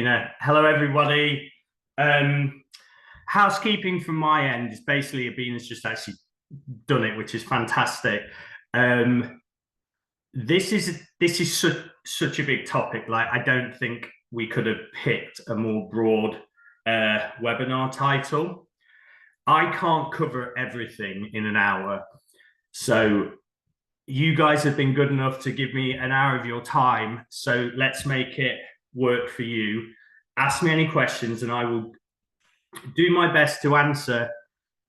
Hello, everybody. Um, Housekeeping from my end is basically Abina has just actually done it, which is fantastic. Um, this is such a big topic. Like, I don't think we could have picked a more broad webinar title. I can't cover everything in an hour, so you guys have been good enough to give me an hour of your time. So let's make it work for you. Ask me any questions, and I will do my best to answer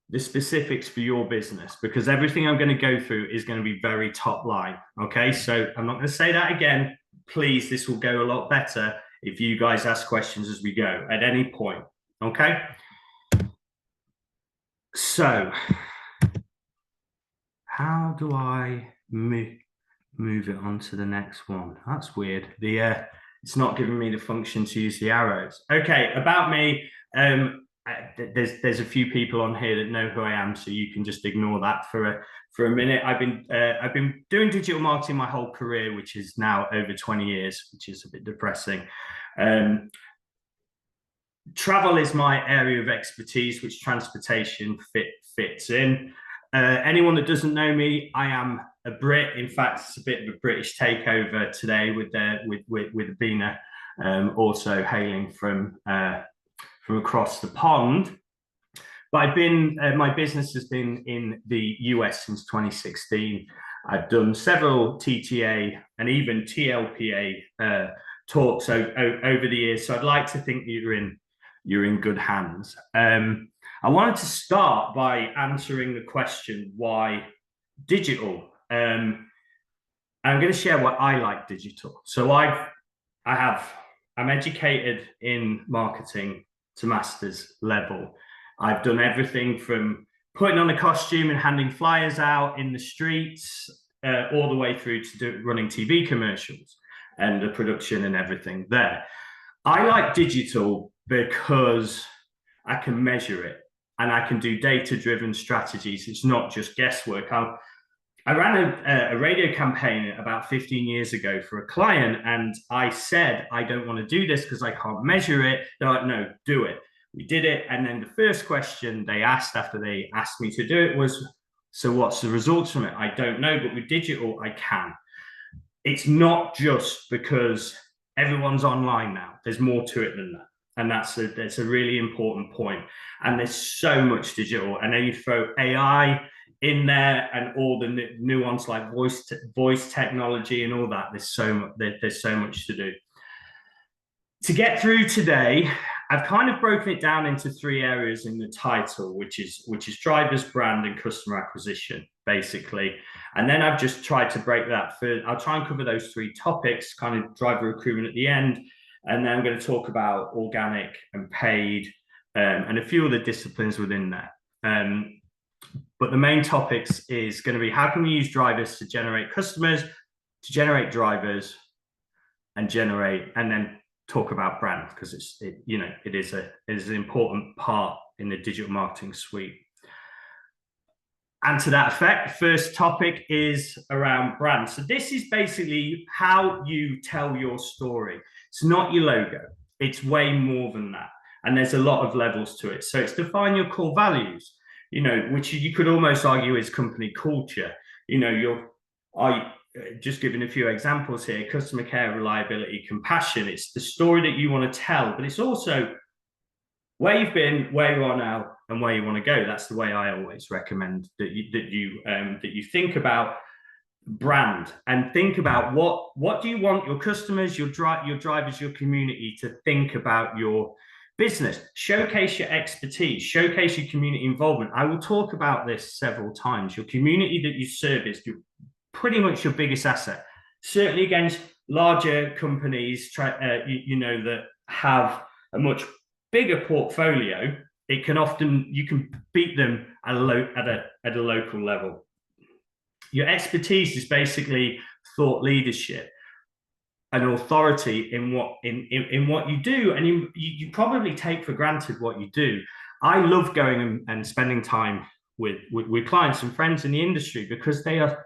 the specifics for your business, because everything I'm going to go through is going to be very top line. Okay, so I'm not going to say that again. Please, this will go a lot better if you guys ask questions as we go at any point. Okay, so how do I move it on to the next one? That's weird. It's not giving me the function to use the arrows. Okay, about me. There's a few people on here that know who I am, so you can just ignore that for a minute. I've been doing digital marketing my whole career, which is now over 20 years, which is a bit depressing. Travel is my area of expertise, which transportation fits in. Anyone that doesn't know me, I am a Brit. In fact, it's a bit of a British takeover today with Abina, also hailing from across the pond. But my business has been in the US since 2016. I've done several TTA and even TLPA talks over the years. So I'd like to think you're in good hands. I wanted to start by answering the question, why digital? I'm going to share why I like digital. So I'm educated in marketing to master's level. I've done everything from putting on a costume and handing flyers out in the streets, all the way through to running TV commercials and the production and everything there. I like digital because I can measure it and I can do data-driven strategies. It's not just guesswork. I ran a radio campaign about 15 years ago for a client, and I said, I don't want to do this because I can't measure it. They're like, no, do it. We did it. And then the first question they asked after they asked me to do it was, so what's the results from it? I don't know, but with digital, I can. It's not just because everyone's online now. There's more to it than that. And that's a really important point. And there's so much digital. And then you throw AI in there and all the nuance like voice technology and all that. There's so much to do. To get through today, I've kind of broken it down into three areas in the title, which is drivers, brand, and customer acquisition, basically. And then I've just tried to break that for. I'll try and cover those three topics, kind of driver recruitment at the end, and then I'm going to talk about organic and paid, and a few other disciplines within that. But the main topics is going to be how can we use drivers to generate customers, to generate drivers, and then talk about brand, because it is an important part in the digital marketing suite. And to that effect, first topic is around brand. So this is basically how you tell your story. It's not your logo. It's way more than that. And there's a lot of levels to it. So it's define your core values, which you could almost argue is company culture. Just giving a few examples here: customer care, reliability, compassion. It's the story that you want to tell, but it's also where you've been, where you are now, and where you want to go. That's the way I always recommend that you think about brand and think about what do you want your customers, your drivers, your community to think about your business. Showcase your expertise, showcase your community involvement. I will talk about this several times. Your community that you service, pretty much your biggest asset, certainly against larger companies that have a much bigger portfolio. You can beat them at a local level. Your expertise is basically thought leadership and authority in what you do, and you probably take for granted what you do. I love going and spending time with clients and friends in the industry, because they are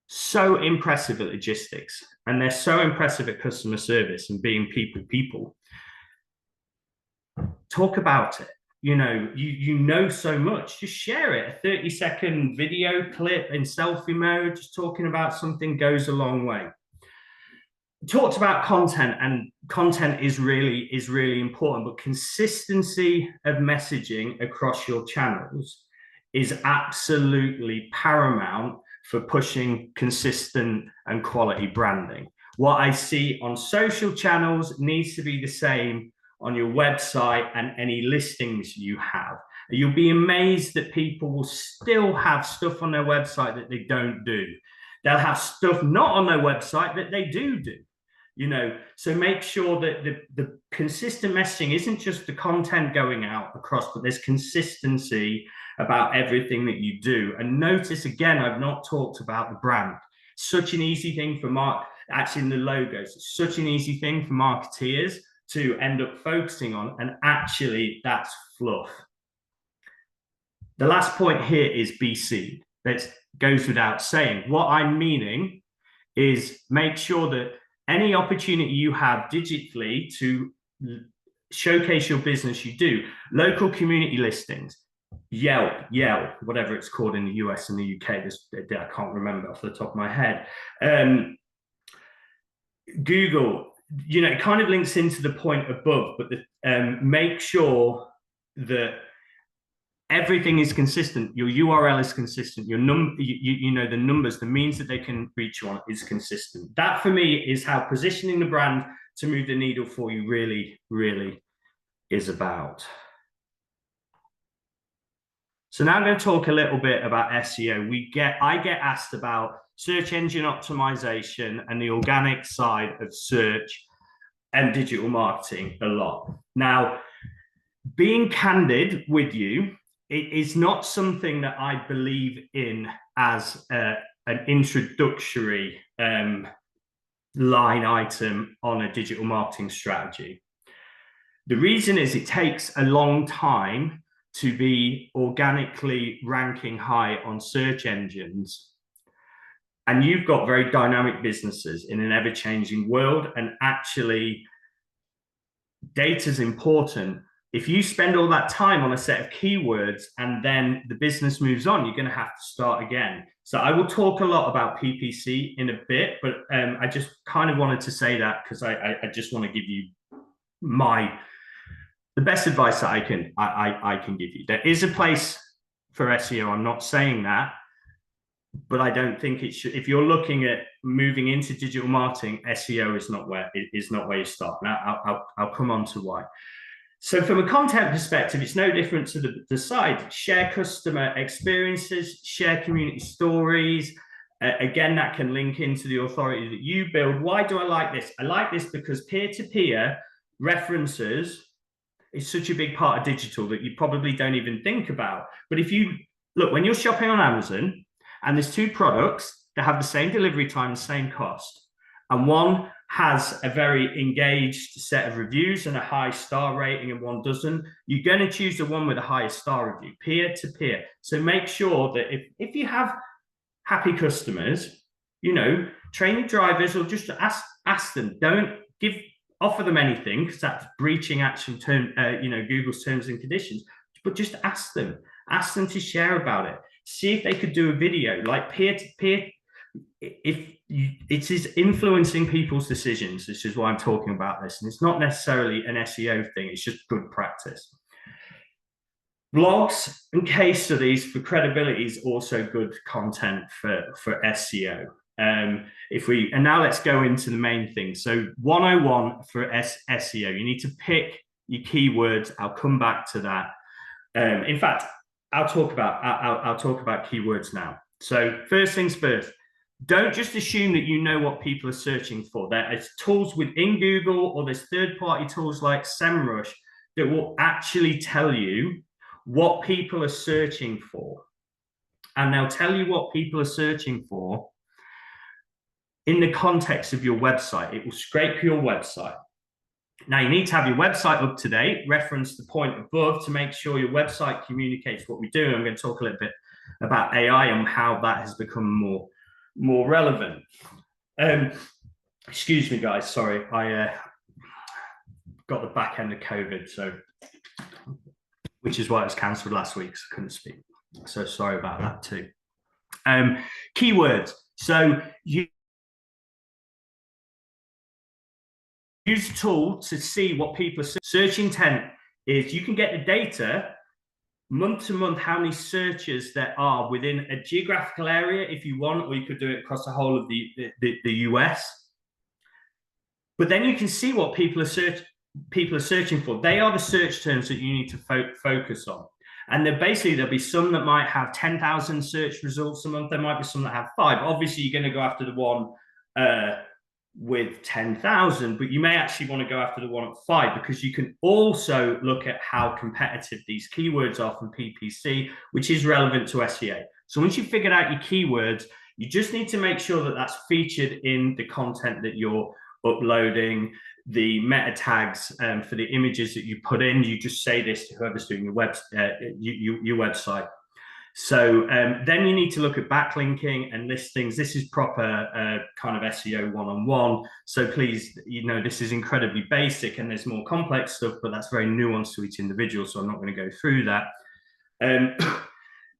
so impressive at logistics, and they're so impressive at customer service and being people. talk about it. You know, you know so much, just share it. A 30-second video clip in selfie mode, just talking about something goes a long way. Talked about content, and content is really important, but consistency of messaging across your channels is absolutely paramount for pushing consistent and quality branding. What I see on social channels needs to be the same on your website and any listings you have. You'll be amazed that people will still have stuff on their website that they don't do. They'll have stuff not on their website that they do. You know, so make sure that the consistent messaging isn't just the content going out across, but there's consistency about everything that you do. And notice again, I've not talked about the brand. Such an easy thing for actually in the logos, it's such an easy thing for marketeers to end up focusing on, and actually that's fluff. The last point here is be seen. That goes without saying. What I'm meaning is make sure that any opportunity you have digitally to showcase your business, you do. Local community listings, Yelp, whatever it's called in the US and the UK, I can't remember off the top of my head. Google, you know, it kind of links into the point above, but make sure that everything is consistent. Your URL is consistent. Your you know, the numbers, the means that they can reach you on is consistent. That for me is how positioning the brand to move the needle for you really is about. So now I'm going to talk a little bit about SEO. I get asked about search engine optimization and the organic side of search and digital marketing a lot. Now, being candid with you, it is not something that I believe in as an introductory line item on a digital marketing strategy. The reason is it takes a long time to be organically ranking high on search engines. And you've got very dynamic businesses in an ever-changing world, and actually data is important. If you spend all that time on a set of keywords and then the business moves on, you're going to have to start again. So I will talk a lot about PPC in a bit, but I just kind of wanted to say that because I just want to give you the best advice that I can give you. There is a place for SEO. I'm not saying that, but I don't think it should. If you're looking at moving into digital marketing, SEO is not where you start. Now I'll come on to why. So from a content perspective, it's no different to the side. Share customer experiences, share community stories. Again, that can link into the authority that you build. Why do I like this? I like this because peer-to-peer references is such a big part of digital that you probably don't even think about. But if you look, when you're shopping on Amazon and there's two products that have the same delivery time, the same cost, and one has a very engaged set of reviews and a high star rating and one doesn't, you're going to choose the one with a higher star review, peer-to-peer. So make sure that if you have happy customers, you know, train your drivers or just ask them. Don't offer them anything because that's breaching Google's terms and conditions, but just ask them to share about it. See if they could do a video like peer-to-peer. It is influencing people's decisions. This is why I'm talking about this. And it's not necessarily an SEO thing. It's just good practice. Blogs and case studies for credibility is also good content for SEO. And now let's go into the main thing. So 101 for SEO, you need to pick your keywords. I'll come back to that. In fact, I'll talk about keywords now. So first things first, don't just assume that you know what people are searching for. There are tools within Google or there's third-party tools like SEMrush that will actually tell you what people are searching for. And they'll tell you what people are searching for in the context of your website. It will scrape your website. Now, you need to have your website up to date, reference the point above to make sure your website communicates what we do. And I'm going to talk a little bit about AI and how that has become more relevant. Excuse me, guys. Sorry, I got the back end of COVID, so which is why it was cancelled last week, so I couldn't speak. So sorry about that too. Keywords. So you use a tool to see what people are search intent is. You can get the data month to month, how many searches there are within a geographical area if you want, or you could do it across the whole of the US. But then you can see what people are searching for. They are the search terms that you need to focus on. And then basically there'll be some that might have 10,000 search results a month. There might be some that have 5. Obviously, you're going to go after the one with 10,000, but you may actually want to go after the one at 5, because you can also look at how competitive these keywords are from PPC, which is relevant to SEO. So once you've figured out your keywords, you just need to make sure that that's featured in the content that you're uploading, the meta tags for the images that you put in. You just say this to whoever's doing your website. So then you need to look at backlinking and listings. This is proper kind of SEO 101. So please, this is incredibly basic, and there's more complex stuff, but that's very nuanced to each individual. So I'm not going to go through that.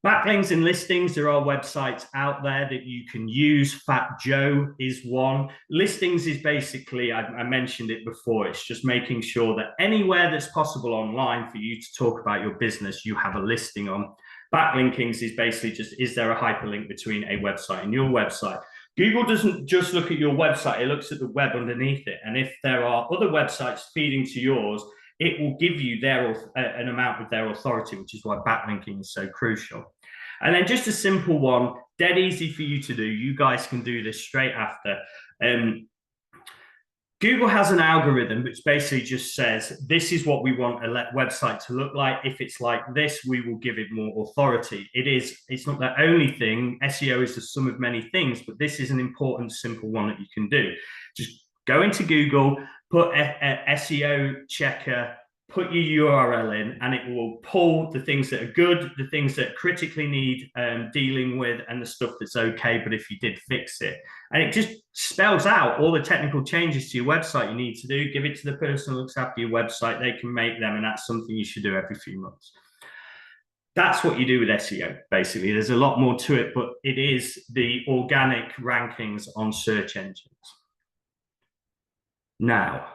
Backlinks and listings, there are websites out there that you can use. Fat Joe is one. Listings is basically, I mentioned it before, it's just making sure that anywhere that's possible online for you to talk about your business, you have a listing on. Backlinkings is basically just, is there a hyperlink between a website and your website? Google doesn't just look at your website, it looks at the web underneath it. And if there are other websites feeding to yours, it will give you an amount of their authority, which is why backlinking is so crucial. And then just a simple one, dead easy for you to do. You guys can do this straight after. Google has an algorithm which basically just says, this is what we want a website to look like. If it's like this, we will give it more authority. It's not the only thing. SEO is the sum of many things, but this is an important, simple one that you can do. Just go into Google, put SEO checker, put your URL in, and it will pull the things that are good, the things that critically need dealing with, and the stuff that's okay, but if you did, fix it. And it just spells out all the technical changes to your website you need to do. Give it to the person who looks after your website. They can make them, and that's something you should do every few months. That's what you do with SEO, basically. There's a lot more to it, but it is the organic rankings on search engines. Now,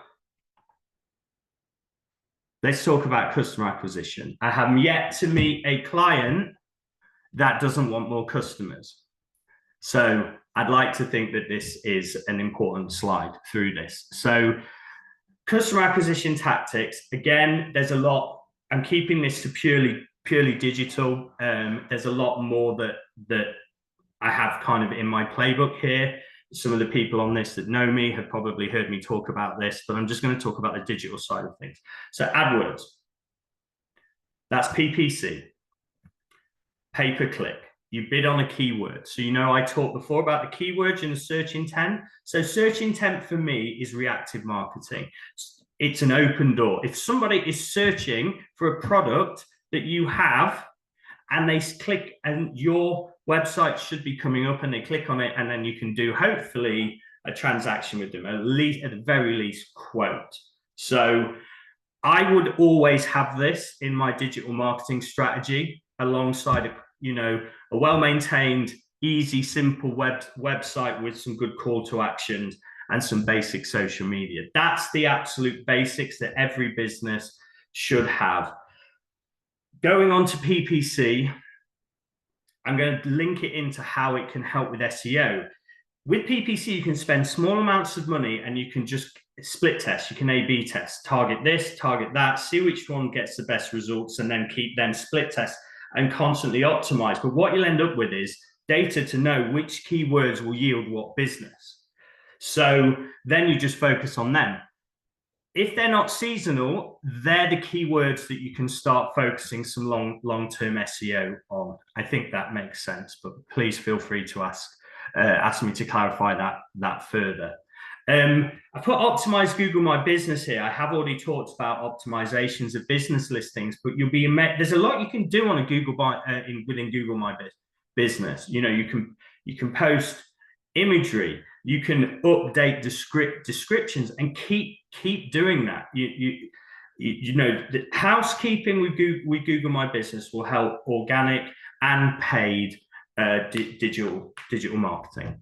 let's talk about customer acquisition. I have yet to meet a client that doesn't want more customers. So I'd like to think that this is an important slide through this. So customer acquisition tactics, again, there's a lot. I'm keeping this to purely digital. There's a lot more that I have kind of in my playbook here. Some of the people on this that know me have probably heard me talk about this, but I'm just going to talk about the digital side of things. So AdWords, that's PPC, pay-per-click. You bid on a keyword. So, I talked before about the keywords and the search intent. So search intent for me is reactive marketing. It's an open door. If somebody is searching for a product that you have and they click, and your website should be coming up, and they click on it, and then you can do hopefully a transaction with them, at the very least quote. So I would always have this in my digital marketing strategy alongside a well-maintained, easy, simple website with some good call to action and some basic social media. That's the absolute basics that every business should have. Going on to PPC, I'm going to link it into how it can help with SEO. With PPC, you can spend small amounts of money and you can just split test. You can A/B test, target this, target that, see which one gets the best results, and then split test and constantly optimize. But what you'll end up with is data to know which keywords will yield what business. So then you just focus on them. If they're not seasonal, they're the keywords that you can start focusing some long-term SEO on. I think that makes sense, but please feel free to ask me to clarify that further. I put optimize Google My Business here. I have already talked about optimizations of business listings, but there's a lot you can do on a within Google My Business. You can post imagery. You can update descriptions and keep doing that. You know, the housekeeping with Google My Business will help organic and paid digital marketing.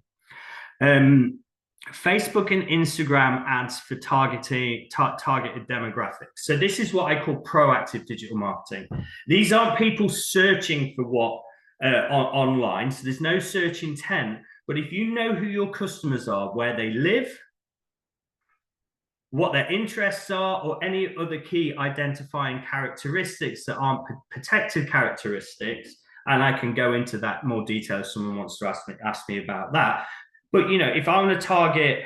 Facebook and Instagram ads for targeted demographics. So this is what I call proactive digital marketing. These aren't people searching for what online, so there's no search intent. But if you know who your customers are, where they live, what their interests are, or any other key identifying characteristics that aren't protected characteristics, and I can go into that more detail if someone wants to ask me about that. But you know, if I want to target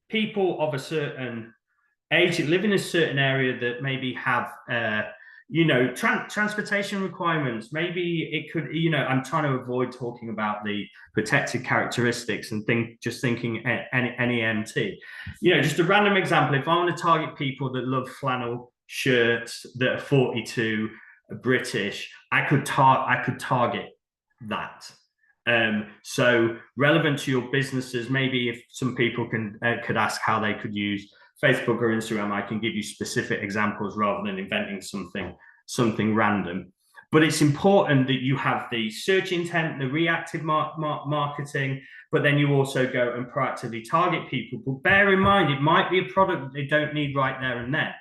people of a certain age that live in a certain area that maybe have you know, transportation requirements, maybe it could, you know, I'm trying to avoid talking about the protected characteristics and just thinking NEMT. You know, just a random example, if I want to target people that love flannel shirts that are 42, British, I could target that. So relevant to your businesses, maybe if some people could ask how they could use Facebook or Instagram, I can give you specific examples rather than inventing something random. But it's important that you have the search intent, the reactive marketing, but then you also go and proactively target people. But bear in mind, it might be a product that they don't need right there and then,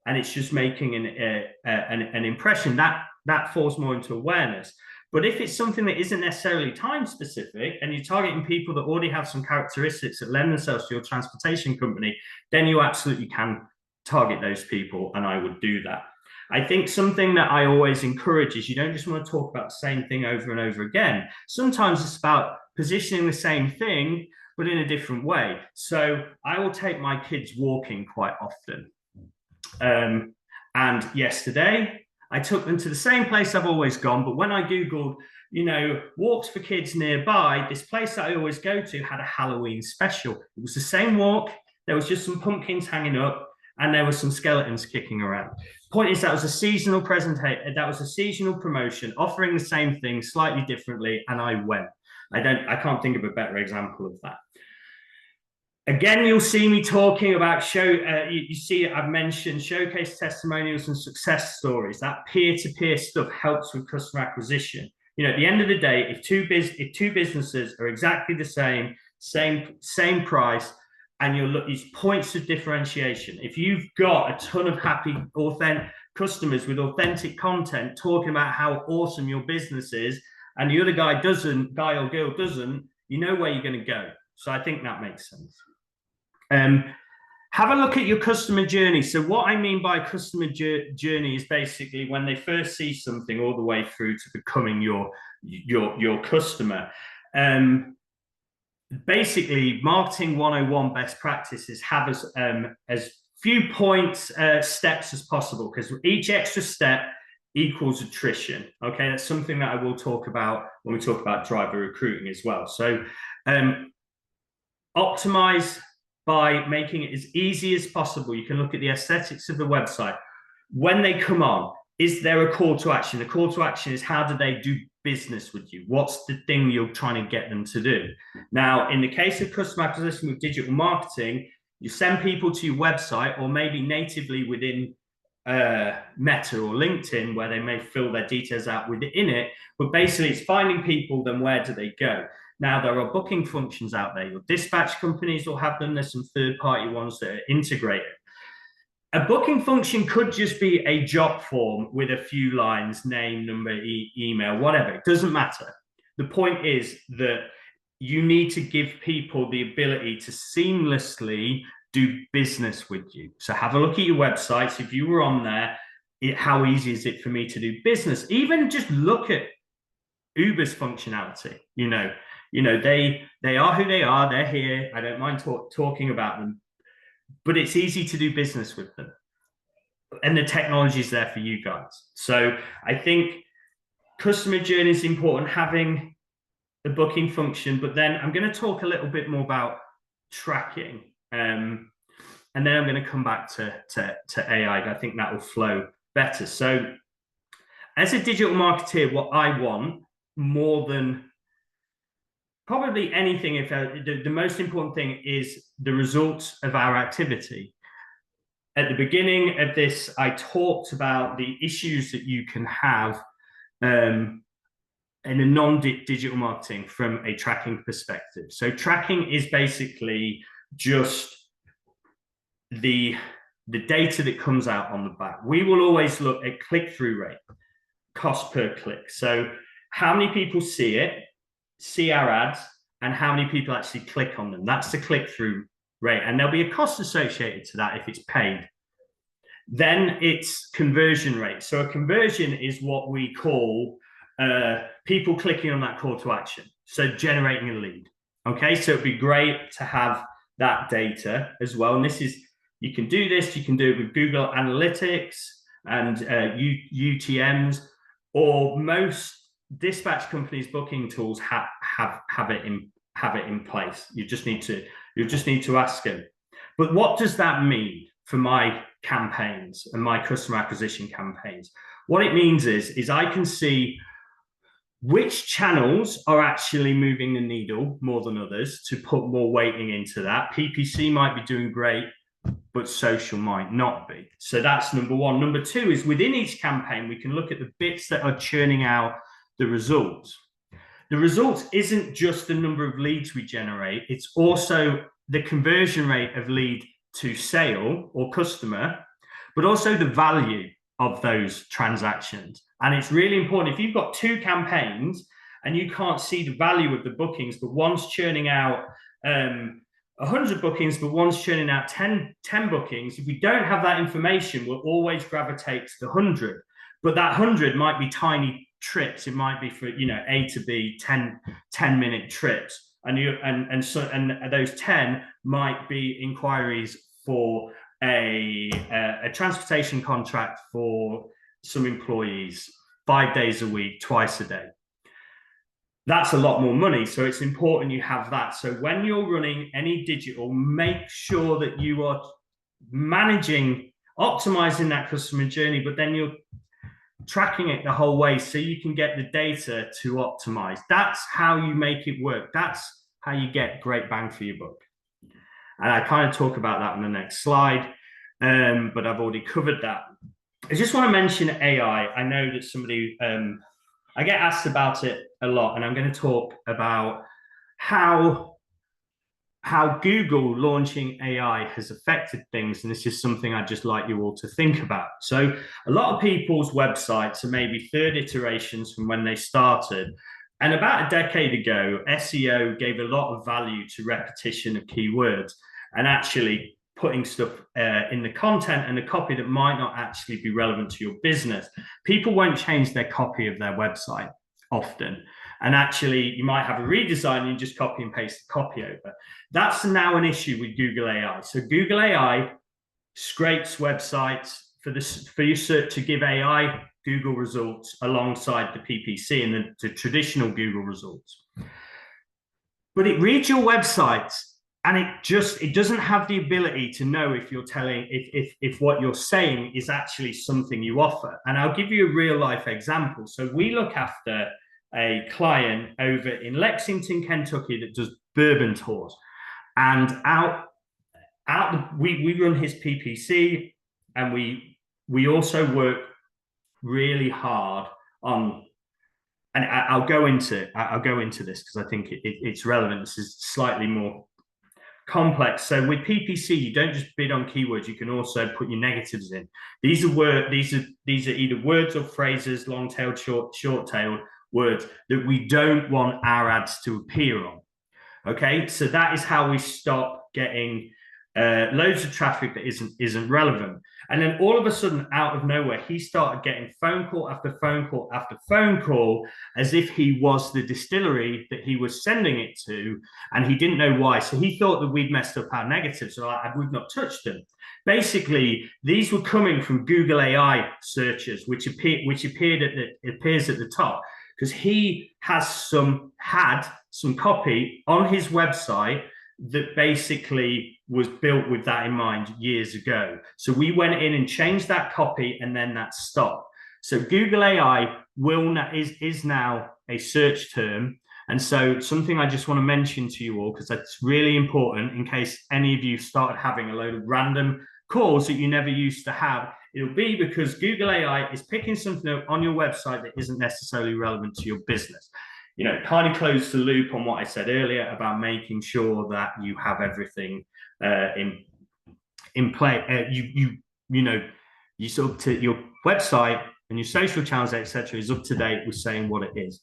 and it's just making an impression that falls more into awareness. But if it's something that isn't necessarily time specific and you're targeting people that already have some characteristics that lend themselves to your transportation company, then you absolutely can target those people, and I would do that. I think something that I always encourage is you don't just want to talk about the same thing over and over again. Sometimes it's about positioning the same thing, but in a different way. So I will take my kids walking quite often. And yesterday, I took them to the same place I've always gone, but when I Googled, you know, walks for kids nearby, this place that I always go to had a Halloween special. It was the same walk. There was just some pumpkins hanging up and there were some skeletons kicking around. Point is, that was a seasonal presentation. That was a seasonal promotion offering the same thing slightly differently. And I went. I can't think of a better example of that. Again, you'll see me talking about you see I've mentioned showcase testimonials and success stories. That peer-to-peer stuff helps with customer acquisition. You know, at the end of the day, if two businesses are exactly the same price, and you'll look, these points of differentiation. If you've got a ton of happy, authentic customers with authentic content talking about how awesome your business is, and the other guy or girl doesn't, you know where you're going to go. So I think that makes sense. Have a look at your customer journey. So what I mean by customer journey is basically when they first see something all the way through to becoming your customer. Basically, marketing 101 best practices have as few steps as possible, because each extra step equals attrition. Okay, that's something that I will talk about when we talk about driver recruiting as well. So optimize by making it as easy as possible. You can look at the aesthetics of the website. When they come on, is there a call to action? The call to action is, how do they do business with you? What's the thing you're trying to get them to do? Now, in the case of customer acquisition with digital marketing, you send people to your website, or maybe natively within Meta or LinkedIn, where they may fill their details out within it. But basically, it's finding people, then where do they go? Now, there are booking functions out there. Your dispatch companies will have them. There's some third-party ones that are integrated. A booking function could just be a job form with a few lines, name, number, email, whatever. It doesn't matter. The point is that you need to give people the ability to seamlessly do business with you. So have a look at your websites. If you were on there, how easy is it for me to do business? Even just look at Uber's functionality. You know, they are who they are. They're here. I don't mind talking about them, but it's easy to do business with them, and the technology is there for you guys. So I think customer journey is important, having a booking function. But then I'm going to talk a little bit more about tracking, and then I'm going to come back to AI. I think that will flow better. So as a digital marketer, what I want more than probably anything, the most important thing is the results of our activity. at the beginning of this, I talked about the issues that you can have in a non-digital marketing from a tracking perspective. So tracking is basically just the data that comes out on the back. We will always look at click-through rate, cost per click. So how many people see it, see our ads, and how many people actually click on them. That's the click-through rate. And there'll be a cost associated to that if it's paid. Then it's conversion rate. So a conversion is what we call people clicking on that call to action. So generating a lead. Okay, so it'd be great to have that data as well. And this is, you can do this, you can do it with Google Analytics and UTMs, or most dispatch companies' booking tools have it in place. You just need to ask them. But what does that mean for my campaigns and my customer acquisition campaigns? What it means is I can see which channels are actually moving the needle more than others to put more weighting into that. PPC might be doing great, but social might not be. So that's number one. Number two is within each campaign, we can look at the bits that are churning out the results. The results isn't just the number of leads we generate, it's also the conversion rate of lead to sale or customer, but also the value of those transactions. And it's really important if you've got two campaigns and you can't see the value of the bookings, but one's churning out 100 bookings, but one's churning out 10 bookings. If we don't have that information, we'll always gravitate to the 100. But that 100 might be tiny trips. It might be for, A to B, 10-minute trips. And those 10 might be inquiries for a transportation contract for some employees 5 days a week, twice a day. That's a lot more money. So it's important you have that. So when you're running any digital, make sure that you are optimizing that customer journey, but then you're tracking it the whole way so you can get the data to optimize. That's how you make it work. That's how you get great bang for your buck. And I kind of talk about that on the next slide, but I've already covered that. I just want to mention AI. I know that somebody, I get asked about it a lot, and I'm going to talk about how Google launching AI has affected things. And this is something I'd just like you all to think about. So a lot of people's websites are maybe third iterations from when they started. And about a decade ago, SEO gave a lot of value to repetition of keywords and actually putting stuff in the content and the copy that might not actually be relevant to your business. People won't change their copy of their website often. And actually, you might have a redesign and you just copy and paste the copy over. That's now an issue with Google AI. So Google AI scrapes websites for your search to give AI Google results alongside the PPC and the traditional Google results. But it reads your websites and it doesn't have the ability to know if you're telling, if what you're saying is actually something you offer. And I'll give you a real life example. So we look after a client over in Lexington, Kentucky that does bourbon tours. And we run his PPC, and we also work really hard on, and I'll go into this because I think it's relevant. This is slightly more complex. So with PPC, you don't just bid on keywords, you can also put your negatives in. These are either words or phrases, long-tailed, short-tailed words that we don't want our ads to appear on. Okay, so that is how we stop getting loads of traffic that isn't relevant. And then all of a sudden, out of nowhere, he started getting phone call after phone call after phone call, as if he was the distillery that he was sending it to, and he didn't know why. So he thought that we'd messed up our negatives, so we've not touched them. Basically, these were coming from Google AI searches, which appears at the top, because he had some copy on his website that basically was built with that in mind years ago. So we went in and changed that copy, and then that stopped. So Google AI is now a search term. And so something I just want to mention to you all, because that's really important in case any of you started having a load of random calls that you never used to have, it'll be because Google AI is picking something up on your website that isn't necessarily relevant to your business. Kind of close the loop on what I said earlier about making sure that you have everything in play. You sort of to your website and your social channels, etc., is up to date with saying what it is.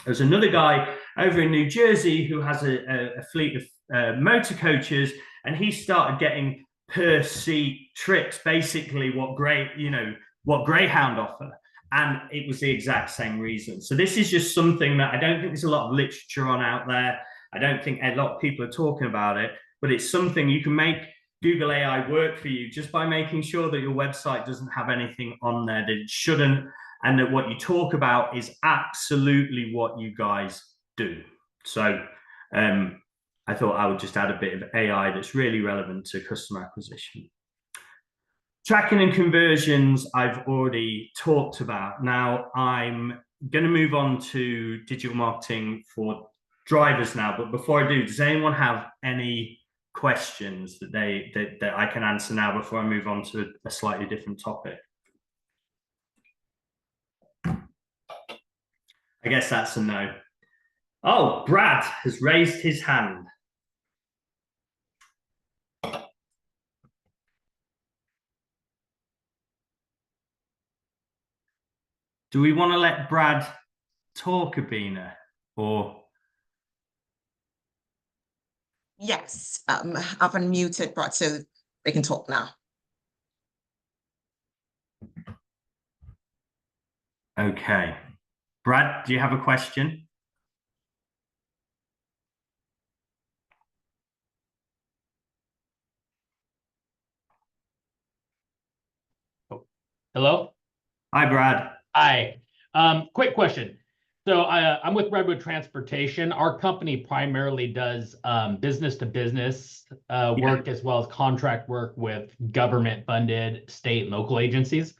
There's another guy over in New Jersey who has a fleet of motor coaches, and he started getting per seat trips, basically what Greyhound offer. And it was the exact same reason. So this is just something that I don't think there's a lot of literature on out there. I don't think a lot of people are talking about it, but it's something you can make Google AI work for you just by making sure that your website doesn't have anything on there that it shouldn't, and that what you talk about is absolutely what you guys do. So I thought I would just add a bit of AI that's really relevant to customer acquisition. Tracking and conversions, I've already talked about. Now I'm going to move on to digital marketing for drivers now. But before I do, does anyone have any questions that I can answer now before I move on to a slightly different topic? I guess that's a no. Oh, Brad has raised his hand. Do we want to let Brad talk, Abina, or? Yes, I've unmuted Brad, so they can talk now. Okay. Brad, do you have a question? Hello? Hi, Brad. Hi. Quick question. So I'm with Redwood Transportation. Our company primarily does business-to-business work, as well as contract work with government-funded state and local agencies.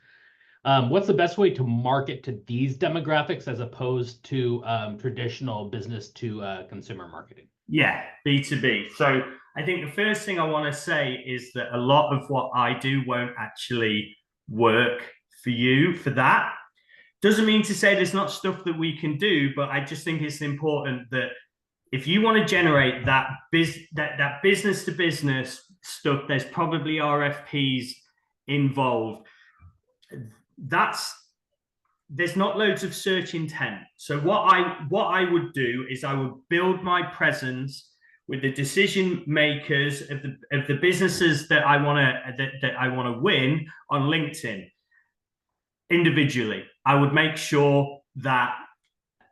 What's the best way to market to these demographics as opposed to traditional business-to-consumer marketing? Yeah, B2B. So I think the first thing I want to say is that a lot of what I do won't actually work for you for that. Doesn't mean to say there's not stuff that we can do, but I just think it's important that if you want to generate that business to business stuff, there's probably RFPs involved. There's not loads of search intent. So what I would do is I would build my presence with the decision makers of the businesses that I want to win on LinkedIn individually. I would make sure that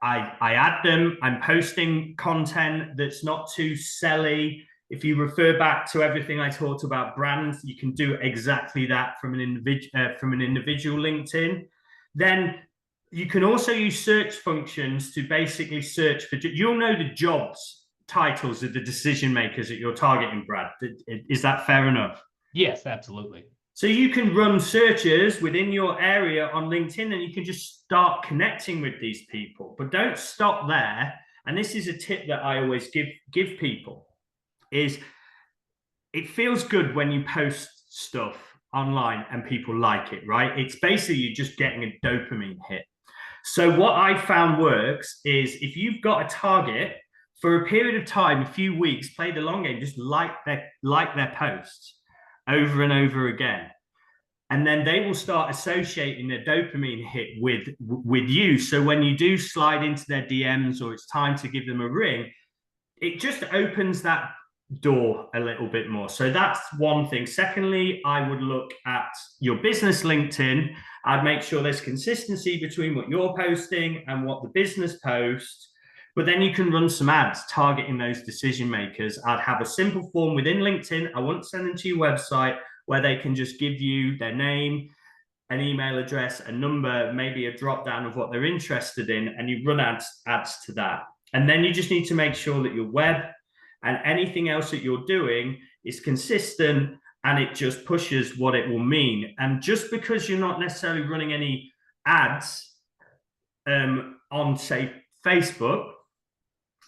I add them. I'm posting content that's not too selly. If you refer back to everything I talked about brands, you can do exactly that from an individual LinkedIn. Then you can also use search functions to basically search for. You'll know the jobs titles of the decision makers that you're targeting, Brad. Is that fair enough? Yes, absolutely. So you can run searches within your area on LinkedIn, and you can just start connecting with these people. But don't stop there. And this is a tip that I always give people, is it feels good when you post stuff online and people like it, right? It's basically you're just getting a dopamine hit. So what I found works is if you've got a target for a period of time, a few weeks, play the long game, just like their posts over and over again. And then they will start associating their dopamine hit with you. So when you do slide into their DMs or it's time to give them a ring, it just opens that door a little bit more. So that's one thing. Secondly, I would look at your business LinkedIn. I'd make sure there's consistency between what you're posting and what the business posts. But then you can run some ads targeting those decision makers. I'd have a simple form within LinkedIn. I won't send them to your website, where they can just give you their name, an email address, a number, maybe a drop down of what they're interested in, and you run ads to that. And then you just need to make sure that your web and anything else that you're doing is consistent, and it just pushes what it will mean. And just because you're not necessarily running any ads on, say, Facebook,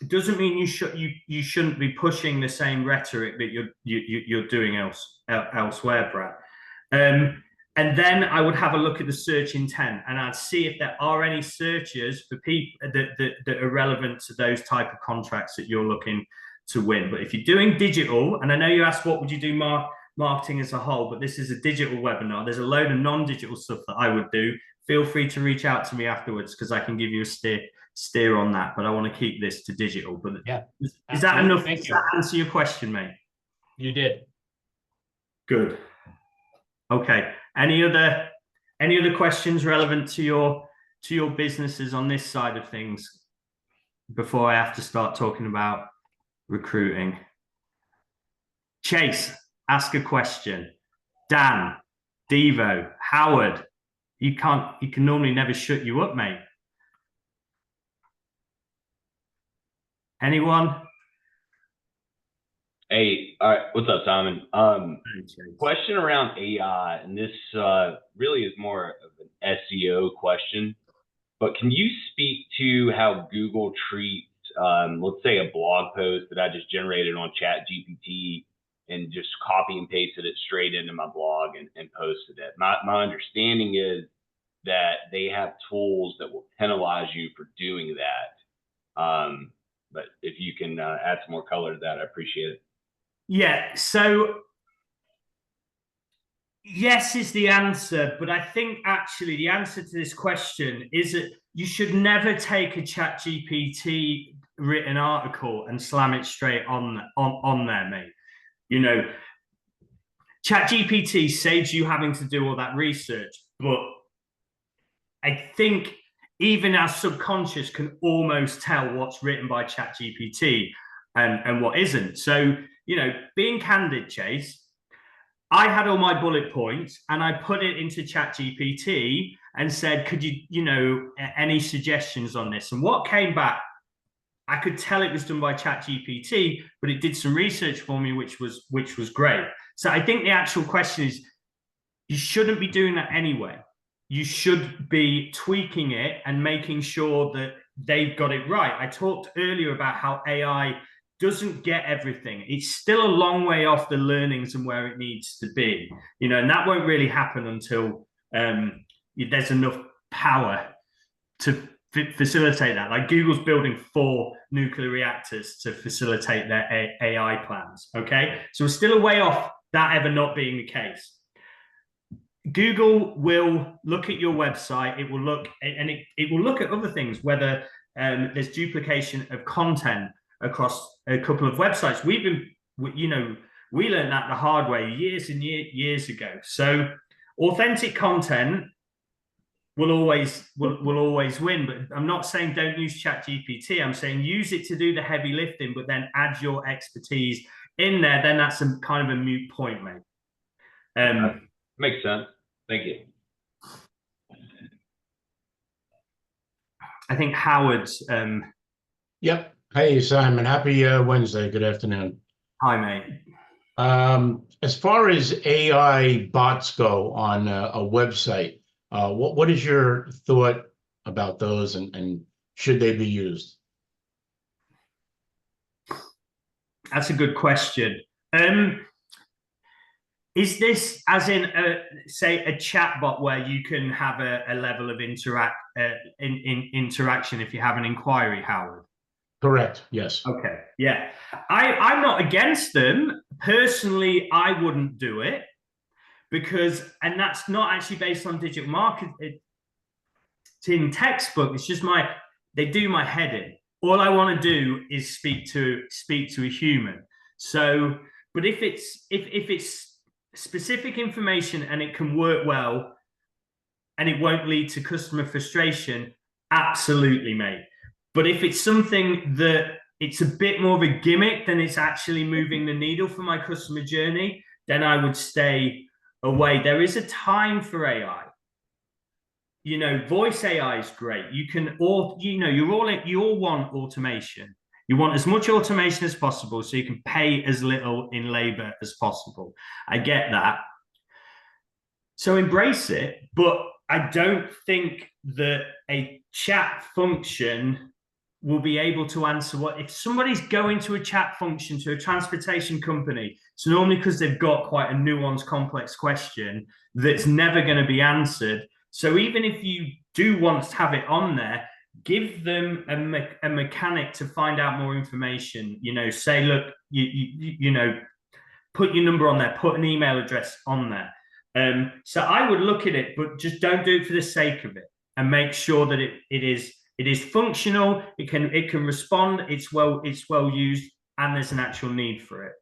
it doesn't mean you shouldn't be pushing the same rhetoric that you're doing elsewhere, Brad. And then I would have a look at the search intent, and I'd see if there are any searches for people that are relevant to those type of contracts that you're looking to win. But if you're doing digital, and I know you asked what would you do marketing as a whole, but this is a digital webinar. There's a load of non-digital stuff that I would do. Feel free to reach out to me afterwards because I can give you a steer on that. But I want to keep this to digital. But yeah, is that enough? Does that answer your question, mate? You did. Good. Okay. Any other questions relevant to your businesses on this side of things before I have to start talking about recruiting? Chase, ask a question. Dan, Devo, Howard, you can normally never shut you up, mate. Anyone? Hey, all right. What's up, Simon? Question around AI, and this really is more of an SEO question, but can you speak to how Google treats, let's say, a blog post that I just generated on ChatGPT and just copy and pasted it straight into my blog and posted it? My understanding is that they have tools that will penalize you for doing that. But if you can add some more color to that, I appreciate it. Yeah, so yes is the answer, but I think actually the answer to this question is that you should never take a ChatGPT written article and slam it straight on there, mate. You know, ChatGPT saves you having to do all that research, but I think even our subconscious can almost tell what's written by ChatGPT and what isn't. So, you know, being candid, Chase, I had all my bullet points and I put it into ChatGPT and said, could you know, any suggestions on this? And what came back, I could tell it was done by ChatGPT, but it did some research for me, which was great. So I think the actual question is, you shouldn't be doing that anyway. You should be tweaking it and making sure that they've got it right. I talked earlier about how AI doesn't get everything. It's still a long way off the learnings and where it needs to be, you know, and that won't really happen until there's enough power to facilitate that. Like Google's building 4 nuclear reactors to facilitate their AI plans. Okay, so we're still a way off that ever not being the case. Google will look at your website. It will look and it will look at other things, whether there's duplication of content across a couple of websites. We learned that the hard way years and years ago. So authentic content will always win. But I'm not saying don't use ChatGPT. I'm saying use it to do the heavy lifting, but then add your expertise in there. Then that's some kind of a moot point, mate. Makes sense. Thank you. I think Howard's. Yep. Hey, Simon. Happy Wednesday. Good afternoon. Hi, mate. As far as AI bots go on a website, what is your thought about those, and should they be used? That's a good question. Is this as in, say, a chat bot where you can have a level of interaction if you have an inquiry, Howard? Correct. Yes. Okay. Yeah. I'm not against them. Personally, I wouldn't do it because, and that's not actually based on digital marketing textbook. It's just they do my head in. All I want to do is speak to a human. So, but if it's specific information and it can work well and it won't lead to customer frustration, absolutely, mate. But if it's something that it's a bit more of a gimmick than it's actually moving the needle for my customer journey, then I would stay away. There is a time for AI. You know, voice AI is great. You all want automation. You want as much automation as possible so you can pay as little in labor as possible. I get that. So embrace it, but I don't think that a chat function will be able to answer what if somebody's going to a chat function to a transportation company. It's normally because they've got quite a nuanced, complex question that's never going to be answered. So even if you do want to have it on there, give them a mechanic to find out more information. You know, say, look, you know, put your number on there, put an email address on there. So I would look at it, but just don't do it for the sake of it, and make sure that it is functional. It can respond. It's well used, and there's an actual need for it.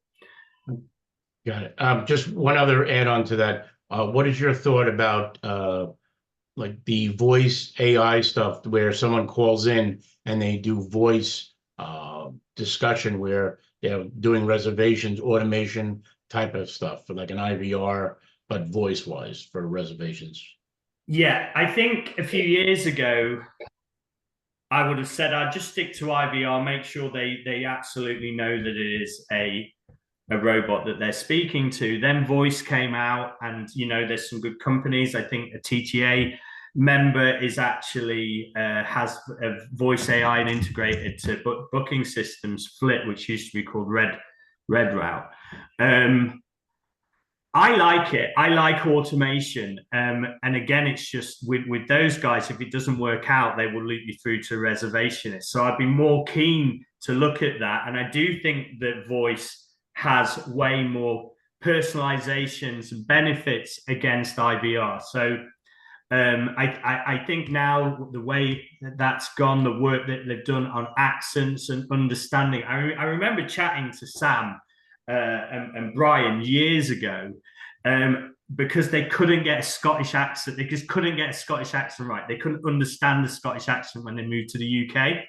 Got it. Just one other add-on to that. What is your thought about like the voice AI stuff, where someone calls in and they do voice discussion, where they're doing reservations, automation type of stuff, for like an IVR, but voice-wise for reservations? Yeah, I think a few years ago, I would have said I'd just stick to IVR, make sure they absolutely know that it is a robot that they're speaking to. Then voice came out, and you know, there's some good companies. I think a TTA member is actually has a voice AI and integrated to booking systems, Flit, which used to be called Red Route. I like it. I like automation. And again, it's just with those guys, if it doesn't work out, they will loop you through to a reservationist. So I'd be more keen to look at that. And I do think that voice has way more personalizations and benefits against IVR. So I think now the way that's gone, the work that they've done on accents and understanding. I remember chatting to Sam and Brian years ago, because they couldn't get a Scottish accent. They just couldn't get a Scottish accent right. They couldn't understand the Scottish accent when they moved to the UK.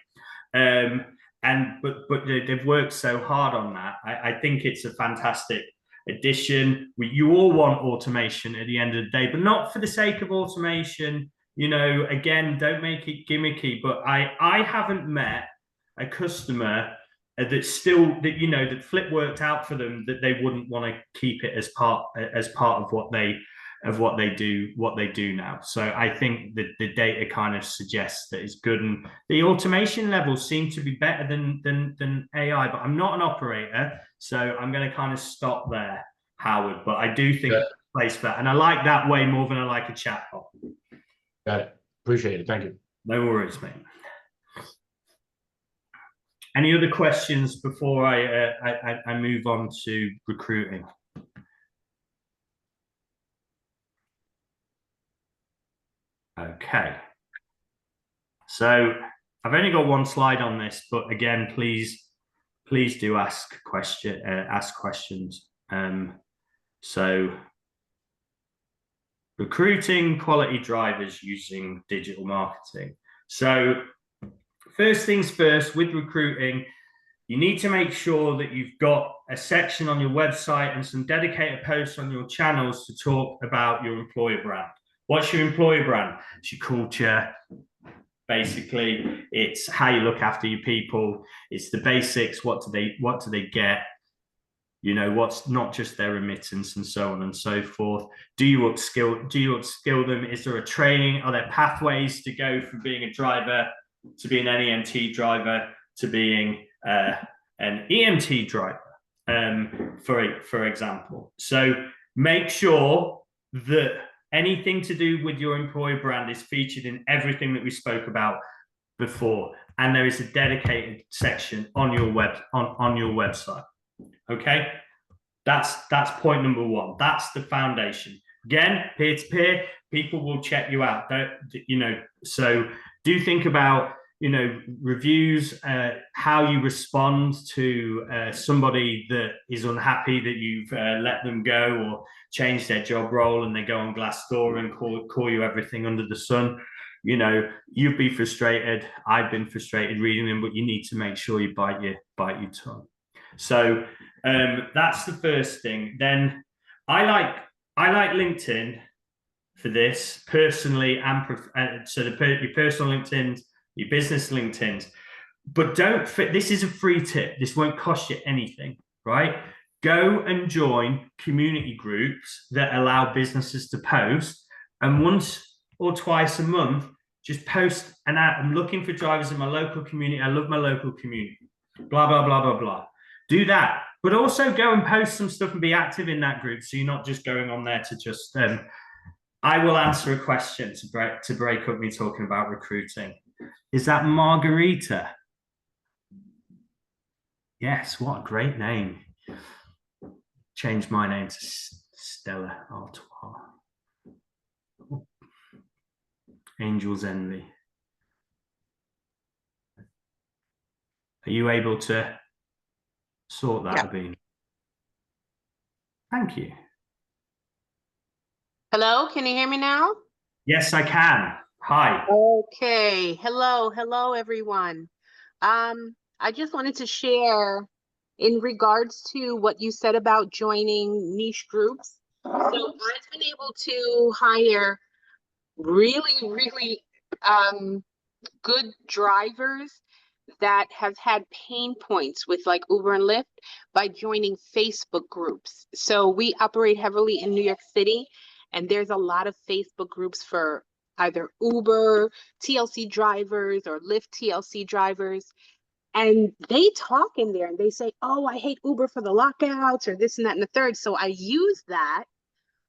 But they've worked so hard on that. I think it's a fantastic addition. You all want automation at the end of the day, but not for the sake of automation. You know, again, don't make it gimmicky. But I haven't met a customer that Flit worked out for them, that they wouldn't want to keep it as part of what they do now. So I think that the data kind of suggests that it's good, and the automation levels seem to be better than AI. But I'm not an operator, so I'm going to kind of stop there, Howard. But I do think there's a place for that, and I like that way more than I like a chatbot. Got it. Appreciate it. Thank you. No worries, mate. Any other questions before I move on to recruiting? Okay. So I've only got one slide on this, but again, please do ask questions. So recruiting quality drivers using digital marketing. So first things first, with recruiting, you need to make sure that you've got a section on your website and some dedicated posts on your channels to talk about your employer brand. What's your employer brand? It's your culture. Basically, it's how you look after your people. It's the basics. What do they get? You know, what's not just their remittance, and so on and so forth. Do you upskill them? Is there a training? Are there pathways to go from being a driver to being an EMT driver to being an EMT driver, for example? So make sure that anything to do with your employer brand is featured in everything that we spoke about before, and there is a dedicated section on your website. Okay, that's point number one. That's the foundation. Again, peer-to-peer, people will check you out. So do think about, reviews, how you respond to somebody that is unhappy that you've let them go or changed their job role, and they go on Glassdoor and call you everything under the sun. You'd be frustrated. I've been frustrated reading them, but you need to make sure you bite your tongue. So that's the first thing. Then I like LinkedIn for this personally, and so your personal LinkedIn, your business LinkedIn. But this is a free tip. This won't cost you anything, right? Go and join community groups that allow businesses to post, and once or twice a month, Just post an ad. I'm looking for drivers in my local community. I love my local community. Blah, blah, blah, blah, blah. Do that. But also go and post some stuff and be active in that group. So you're not just going on there to just, I will answer a question to break up me talking about recruiting. Is that Margarita? Yes, what a great name. Change my name to Stella Artois. Angel's Envy. Are you able to sort that, Abin? Thank you. Hello, can you hear me now? Yes, I can. Hi. Okay. Hello, everyone. I just wanted to share in regards to what you said about joining niche groups. So I've been able to hire really good drivers that have had pain points with like Uber and Lyft by joining Facebook groups. So we operate heavily in New York City, and there's a lot of Facebook groups for either Uber TLC drivers or Lyft TLC drivers. And they talk in there and they say, oh, I hate Uber for the lockouts or this and that and the third. So I use that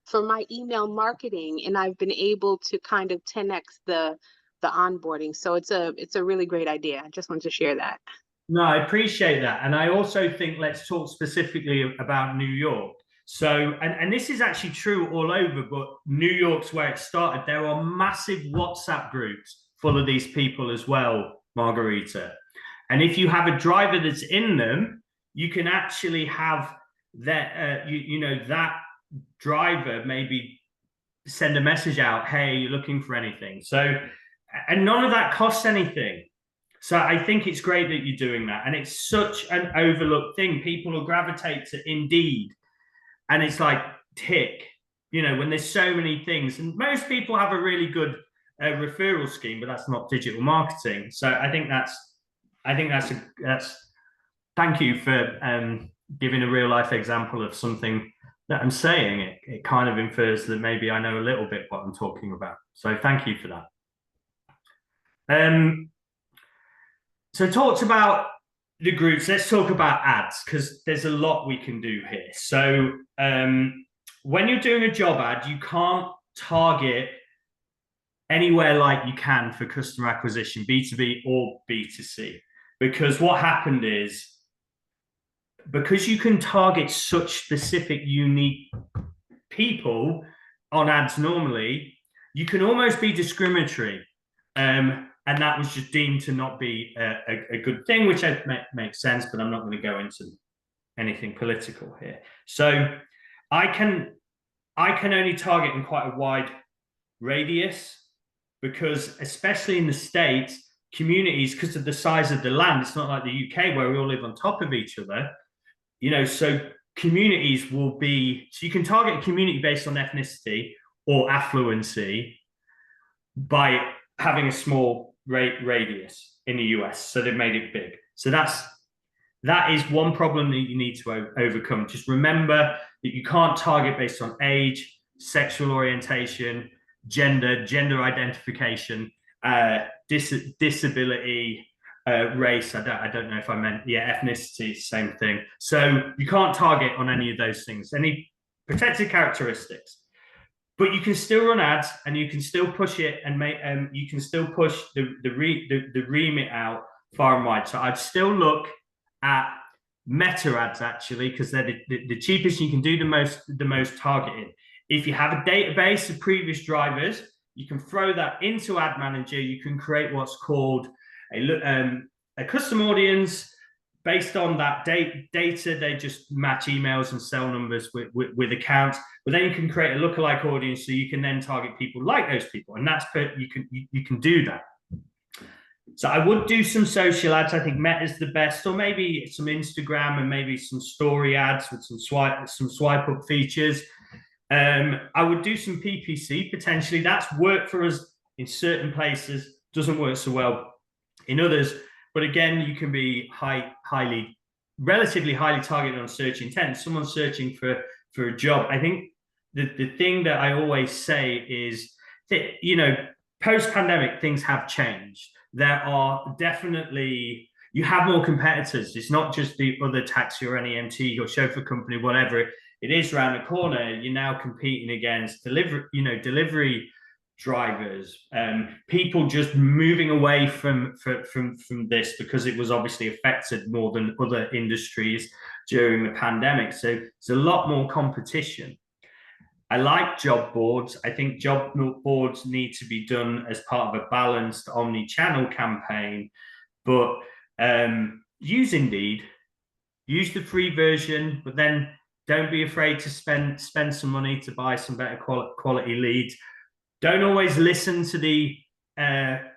for my email marketing, and I've been able to kind of 10x the onboarding. So it's a really great idea. I just wanted to share that. No, I appreciate that. And I also think let's talk specifically about New York. So, and this is actually true all over, but New York's where it started. There are massive WhatsApp groups full of these people as well, Margarita. And if you have a driver that's in them, you can actually have that, that driver maybe send a message out, hey, you're looking for anything. So, and none of that costs anything. So I think it's great that you're doing that. And it's such an overlooked thing. People will gravitate to Indeed. And it's like tick, when there's so many things. And most people have a really good referral scheme, but that's not digital marketing. So I think thank you for giving a real life example of something that I'm saying. It kind of infers that maybe I know a little bit what I'm talking about. So thank you for that. So talked about the groups. Let's talk about ads, because there's a lot we can do here. So when you're doing a job ad, you can't target anywhere like you can for customer acquisition, B2B or B2C. Because what happened is, because you can target such specific, unique people on ads normally, you can almost be discriminatory. And that was just deemed to not be a good thing, which makes sense, but I'm not going to go into anything political here. So I can only target in quite a wide radius, because especially in the States, communities, because of the size of the land, it's not like the UK where we all live on top of each other, so communities will be, so you can target a community based on ethnicity or affluency by having a small radius in the US. So they've made it big. So that is one problem that you need to overcome. Just remember that you can't target based on age, sexual orientation, gender identification, disability, race. I don't know if I meant, ethnicity, same thing. So you can't target on any of those things, any protected characteristics. But you can still run ads, and you can still push it, and you can still push the remit out far and wide. So I'd still look at meta ads, actually, because they're the cheapest. You can do the most targeted. If you have a database of previous drivers, you can throw that into Ad Manager. You can create what's called a custom audience. Based on that data, they just match emails and cell numbers with accounts. But then you can create a lookalike audience, so you can then target people like those people, and that's you can do that. So I would do some social ads. I think Meta's the best, or maybe some Instagram and maybe some story ads with some swipe up features. I would do some PPC potentially. That's worked for us in certain places, doesn't work so well in others. But again, you can be relatively highly targeted on search intent. Someone's searching for a job. I think the thing that I always say is that, post-pandemic, things have changed. There are definitely, you have more competitors. It's not just the other taxi or any MT or chauffeur company, whatever it is around the corner. You're now competing against delivery drivers, people just moving away from this because it was obviously affected more than other industries during the pandemic. So there's a lot more competition. I like job boards. I think job boards need to be done as part of a balanced omni-channel campaign, but use Indeed, use the free version, but then don't be afraid to spend some money to buy some better quality leads. Don't always listen to the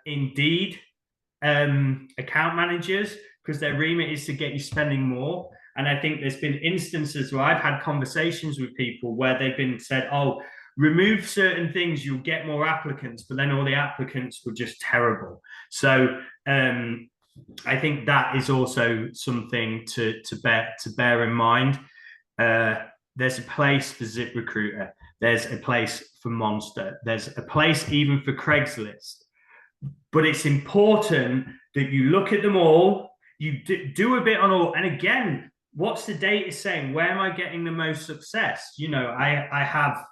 Indeed account managers, because their remit is to get you spending more. And I think there's been instances where I've had conversations with people where they've been said, oh, remove certain things, you'll get more applicants, but then all the applicants were just terrible. So I think that is also something to bear in mind. There's a place for ZipRecruiter. There's a place for Monster. There's a place even for Craigslist. But it's important that you look at them all, you do a bit on all. And again, what's the data saying? Where am I getting the most success? You know, I have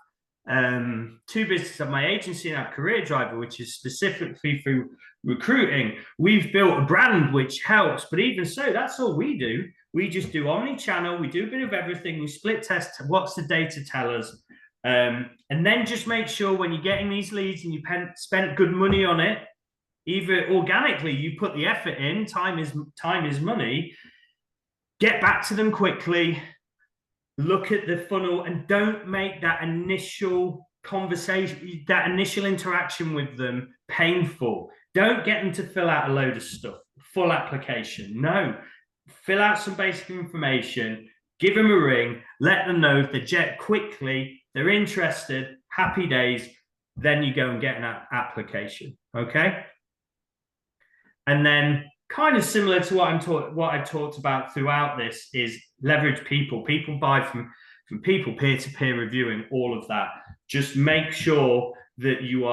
two businesses at my agency and I have Career Driver, which is specifically through recruiting. We've built a brand which helps, but even so, that's all we do. We just do omni-channel. We do a bit of everything. We split test. What's the data tell us? And then just make sure when you're getting these leads and you spent good money on it, either organically, you put the effort in, time is money, get back to them quickly, look at the funnel, and don't make that initial conversation, that initial interaction with them painful. Don't get them to fill out a load of stuff, full application. No, fill out some basic information, give them a ring, let them know if they're quickly, they're interested, happy days, then you go and get an application, okay? And then kind of similar to what I've talked about throughout this is leverage people. People buy from people, peer-to-peer reviewing, all of that. Just make sure that you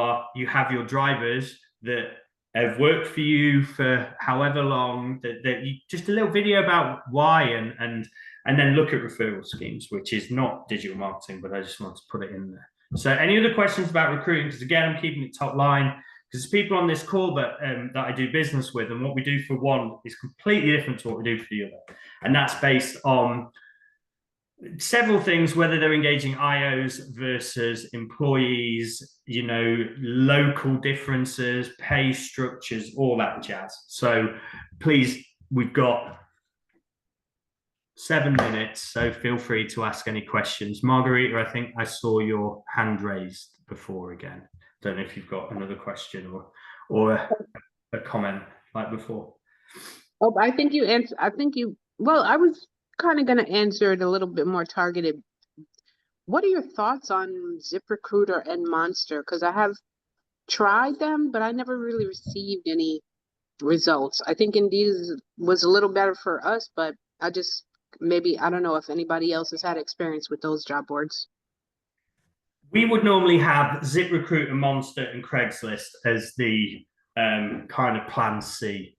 have your drivers that have worked for you for however long, that you just a little video about why, and then look at referral schemes, which is not digital marketing, but I just want to put it in there. So any other questions about recruiting? Because again, I'm keeping it top line, because there's people on this call that I do business with, and what we do for one is completely different to what we do for the other. And that's based on several things, whether they're engaging IOs versus employees, you know, local differences, pay structures, all that jazz. So please, we've got 7 minutes, so feel free to ask any questions. Margarita, I think I saw your hand raised before again. Don't know if you've got another question or a comment like before. Oh, I think you answered. Well, I was kind of going to answer it a little bit more targeted. What are your thoughts on ZipRecruiter and Monster? Because I have tried them, but I never really received any results. I think Indeed was a little better for us, but I don't know if anybody else has had experience with those job boards. We would normally have ZipRecruiter, Monster, and Craigslist as the kind of plan C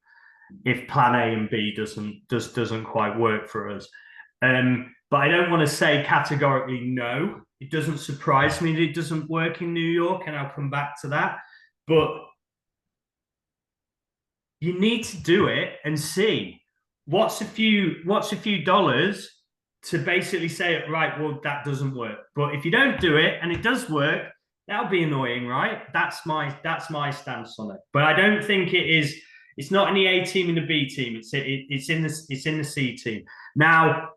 if plan A and B doesn't quite work for us. But I don't want to say categorically no. It doesn't surprise me that it doesn't work in New York, and I'll come back to that. But you need to do it and see what's a few dollars to basically say, right, well, that doesn't work. But if you don't do it and it does work, that'll be annoying, right? That's my stance on it. But I don't think it is. It's not in the A team and the B team. It's in the C team. Now,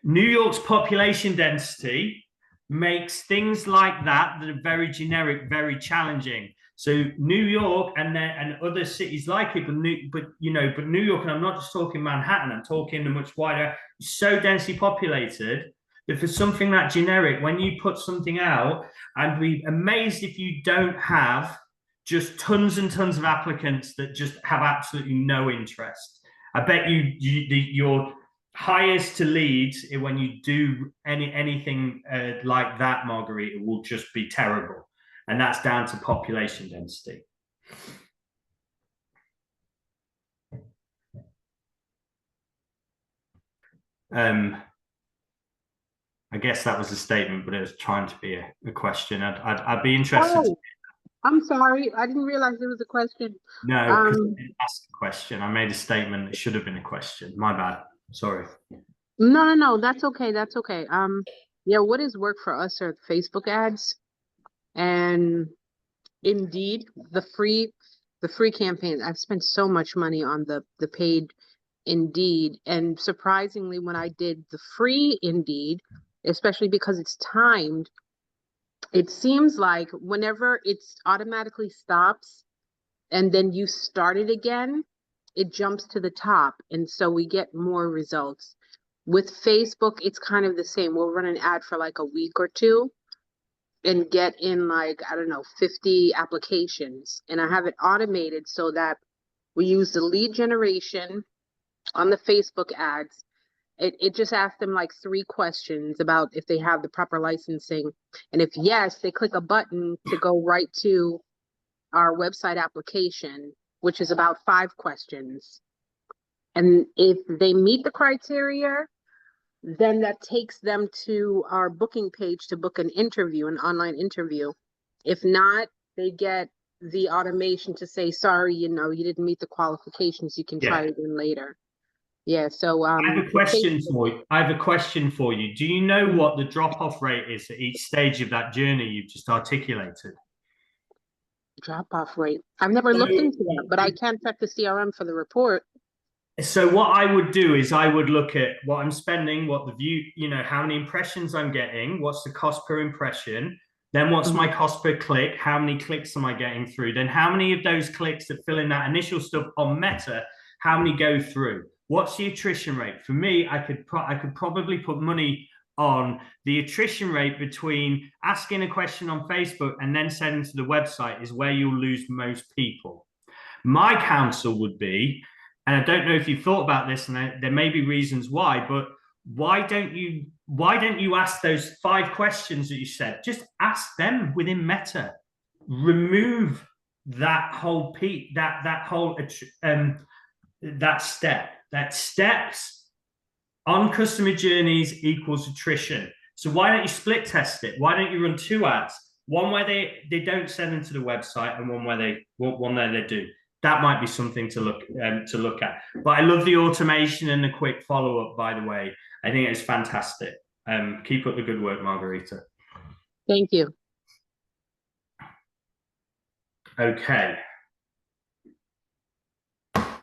New York's population density makes things like that are very generic, very challenging. So New York and other cities like it, but New York, and I'm not just talking Manhattan, I'm talking the much wider, so densely populated that for something that generic, when you put something out, I'd be amazed if you don't have just tons and tons of applicants that just have absolutely no interest. I bet your highest to leads when you do anything like that, Margarita, will just be terrible. and that's down to population density. I guess that was a statement, but it was trying to be a question. I'd be interested. Oh, I'm sorry. I didn't realize it was a question. No, because I didn't ask a question. I made a statement that should have been a question. My bad. Sorry. No. That's okay. That's okay. Yeah, what is work for us are Facebook ads, and Indeed, the free campaign. I've spent so much money on the paid Indeed, and surprisingly, when I did the free Indeed, especially because it's timed, it seems like whenever it's automatically stops and then you start it again, it jumps to the top, and so we get more results. With Facebook, it's kind of the same. We'll run an ad for like a week or two and get in like, I don't know, 50 applications. And I have it automated so that we use the lead generation on the Facebook ads. It just asks them like 3 questions about if they have the proper licensing. And if yes, they click a button to go right to our website application, which is about 5 questions. And if they meet the criteria, then that takes them to our booking page to book an interview, an online interview. If not, they get the automation to say, sorry, you didn't meet the qualifications. You can try it again later. Yeah, so I have a question for you. I have a question for you. Do you know what the drop-off rate is at each stage of that journey you've just articulated? Drop-off rate. I've never looked into that, but I can check the CRM for the report. So what I would do is I would look at what I'm spending, what the view, how many impressions I'm getting, what's the cost per impression, then what's my cost per click, how many clicks am I getting through, then how many of those clicks that fill in that initial stuff on Meta, how many go through? What's the attrition rate? For me, I could probably put money on the attrition rate between asking a question on Facebook and then sending to the website is where you'll lose most people. My counsel would be, and I don't know if you've thought about this, and there may be reasons why, but why don't you ask those 5 questions that you said? Just ask them within Meta. Remove that whole that step. That steps on customer journeys equals attrition. So why don't you split test it? Why don't you run 2 ads? One where they don't send them to the website, and one where they do. That might be something to look at. But I love the automation and the quick follow-up, by the way. I think it's fantastic. Keep up the good work, Margarita. Thank you. Okay.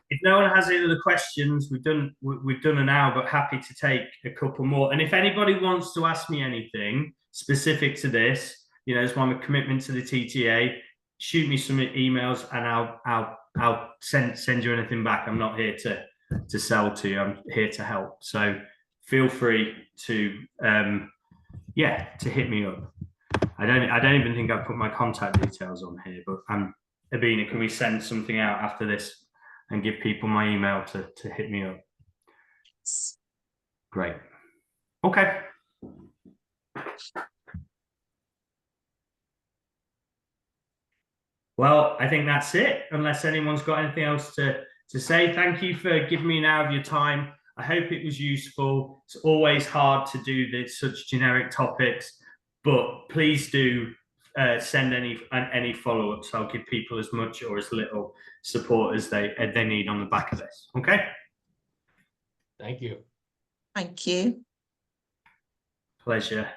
If no one has any other questions, we've done an hour, but happy to take a couple more. And if anybody wants to ask me anything specific to this, it's my commitment to the TTA, shoot me some emails and I'll send you anything back. I'm not here to sell to you. I'm here to help. So feel free to hit me up. I don't even think I put my contact details on here, but Abina, can we send something out after this and give people my email to hit me up? Great. Okay. Well, I think that's it, unless anyone's got anything else to say. Thank you for giving me an hour of your time. I hope it was useful. It's always hard to do such generic topics, but please do send any follow-ups. I'll give people as much or as little support as they need on the back of this. Okay? Thank you. Thank you. Pleasure.